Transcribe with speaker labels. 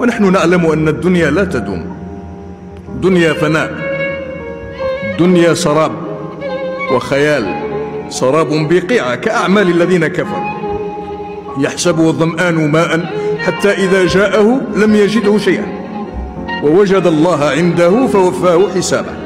Speaker 1: ونحن نعلم أن الدنيا لا تدوم، دنيا فناء، دنيا سراب وخيال، سراب بقيعة كأعمال الذين كفروا. يحسبه الظمآن ماء حتى إذا جاءه لم يجده شيئا، ووجد الله عنده فوفاه حسابه.